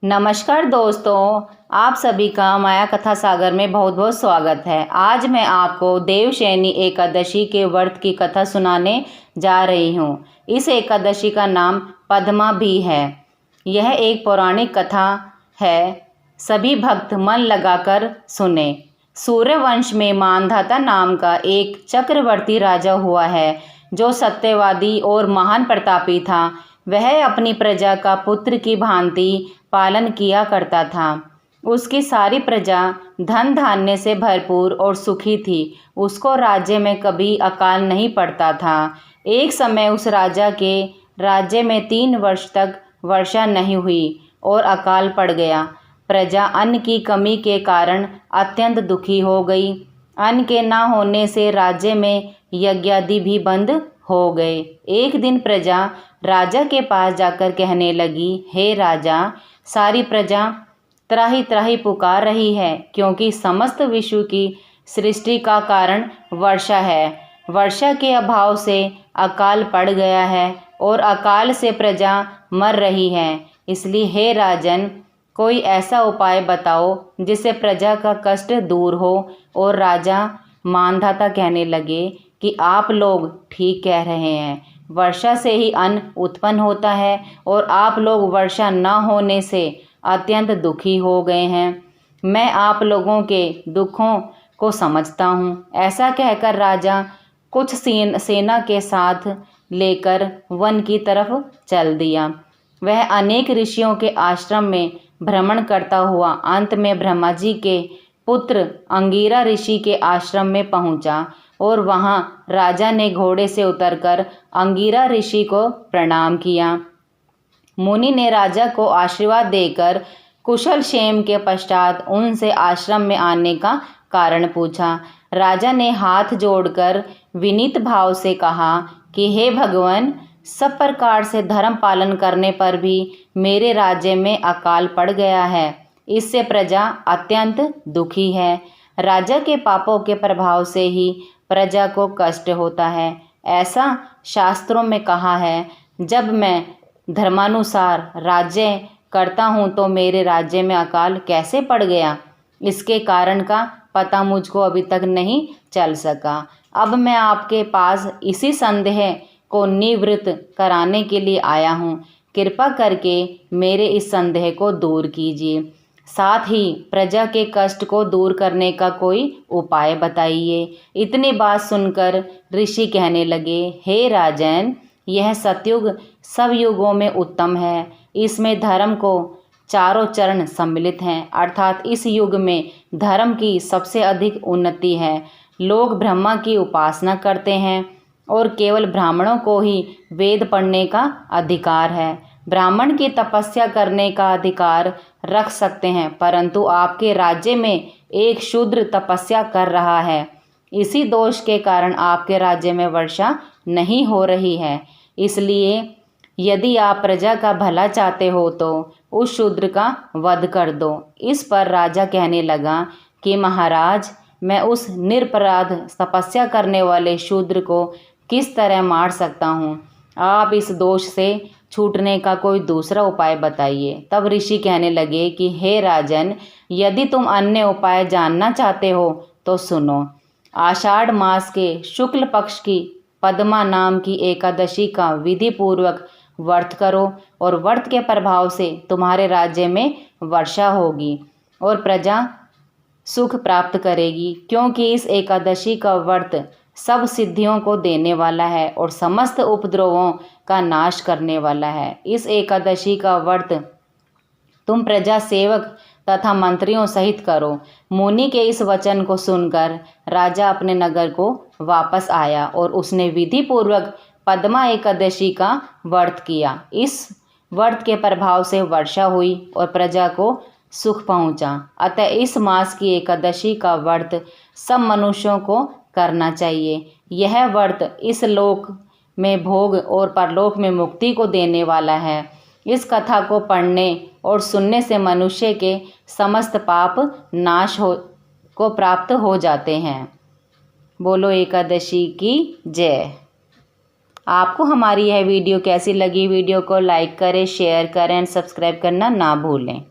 नमस्कार दोस्तों, आप सभी का माया कथा सागर में बहुत बहुत स्वागत है। आज मैं आपको देवशयनी एकादशी के व्रत की कथा सुनाने जा रही हूँ। इस एकादशी का नाम पद्मा भी है। यह एक पौराणिक कथा है, सभी भक्त मन लगाकर सुने। सूर्यवंश में मांधाता नाम का एक चक्रवर्ती राजा हुआ है, जो सत्यवादी और महान प्रतापी था। वह अपनी प्रजा का पुत्र की भांति पालन किया करता था। उसकी सारी प्रजा धन धान्य से भरपूर और सुखी थी। उसको राज्य में कभी अकाल नहीं पड़ता था। एक समय उस राजा के राज्य में 3 वर्ष तक वर्षा नहीं हुई और अकाल पड़ गया। प्रजा अन्न की कमी के कारण अत्यंत दुखी हो गई। अन्न के न होने से राज्य में यज्ञादि भी बंद हो गए। एक दिन प्रजा राजा के पास जाकर कहने लगी, हे राजा, सारी प्रजा त्राहि त्राहि पुकार रही है, क्योंकि समस्त विश्व की सृष्टि का कारण वर्षा है। वर्षा के अभाव से अकाल पड़ गया है और अकाल से प्रजा मर रही है। इसलिए हे राजन, कोई ऐसा उपाय बताओ जिससे प्रजा का कष्ट दूर हो। और राजा मांधाता कहने लगे कि आप लोग ठीक कह रहे हैं। वर्षा से ही अन्न उत्पन्न होता है और आप लोग वर्षा न होने से अत्यंत दुखी हो गए हैं। मैं आप लोगों के दुखों को समझता हूँ। ऐसा कहकर राजा कुछ सेना के साथ लेकर वन की तरफ चल दिया। वह अनेक ऋषियों के आश्रम में भ्रमण करता हुआ अंत में ब्रह्मा जी के पुत्र अंगिरा ऋषि के आश्रम में पहुंचा और वहां राजा ने घोड़े से उतरकर अंगिरा ऋषि को प्रणाम किया। मुनि ने राजा को आशीर्वाद देकर कुशल क्षेम के पश्चात उनसे आश्रम में आने का कारण पूछा। राजा ने हाथ जोड़कर विनीत भाव से कहा कि हे भगवान, सब प्रकार से धर्म पालन करने पर भी मेरे राज्य में अकाल पड़ गया है। इससे प्रजा अत्यंत दुखी है। राजा के पापों के प्रभाव से ही प्रजा को कष्ट होता है। ऐसा शास्त्रों में कहा है। जब मैं धर्मानुसार राज्य करता हूँ तो मेरे राज्य में अकाल कैसे पड़ गया, इसके कारण का पता मुझको अभी तक नहीं चल सका। अब मैं आपके पास इसी संदेह को निवृत्त कराने के लिए आया हूँ। कृपा करके मेरे इस संदेह को दूर कीजिए। साथ ही प्रजा के कष्ट को दूर करने का कोई उपाय बताइए। इतनी बात सुनकर ऋषि कहने लगे, हे राजन, यह सतयुग सब युगों में उत्तम है। इसमें धर्म को चारों चरण सम्मिलित हैं, अर्थात इस युग में धर्म की सबसे अधिक उन्नति है। लोग ब्रह्मा की उपासना करते हैं और केवल ब्राह्मणों को ही वेद पढ़ने का अधिकार है। ब्राह्मण की तपस्या करने का अधिकार रख सकते हैं, परंतु आपके राज्य में एक शूद्र तपस्या कर रहा है। इसी दोष के कारण आपके राज्य में वर्षा नहीं हो रही है। इसलिए यदि आप प्रजा का भला चाहते हो तो उस शूद्र का वध कर दो। इस पर राजा कहने लगा कि महाराज, मैं उस निरपराध तपस्या करने वाले शूद्र को किस तरह मार सकता हूँ? आप इस दोष से छूटने का कोई दूसरा उपाय बताइए। तब ऋषि कहने लगे कि हे राजन, यदि तुम अन्य उपाय जानना चाहते हो तो सुनो। आषाढ़ मास के शुक्ल पक्ष की पद्मा नाम की एकादशी का विधि पूर्वक व्रत करो और व्रत के प्रभाव से तुम्हारे राज्य में वर्षा होगी और प्रजा सुख प्राप्त करेगी, क्योंकि इस एकादशी का व्रत सब सिद्धियों को देने वाला है और समस्त उपद्रवों का नाश करने वाला है। इस एकादशी का व्रत तुम प्रजा सेवक तथा मंत्रियों सहित करो। मुनि के इस वचन को सुनकर राजा अपने नगर को वापस आया और उसने विधि पूर्वक पद्मा एकादशी का व्रत किया। इस व्रत के प्रभाव से वर्षा हुई और प्रजा को सुख पहुंचा। अतः इस मास की एकादशी का व्रत सब मनुष्यों को करना चाहिए। यह व्रत इस लोक में भोग और परलोक में मुक्ति को देने वाला है। इस कथा को पढ़ने और सुनने से मनुष्य के समस्त पाप नाश को प्राप्त हो जाते हैं। बोलो एकादशी की जय। आपको हमारी यह वीडियो कैसी लगी? वीडियो को लाइक करें, शेयर करें, सब्सक्राइब करना ना भूलें।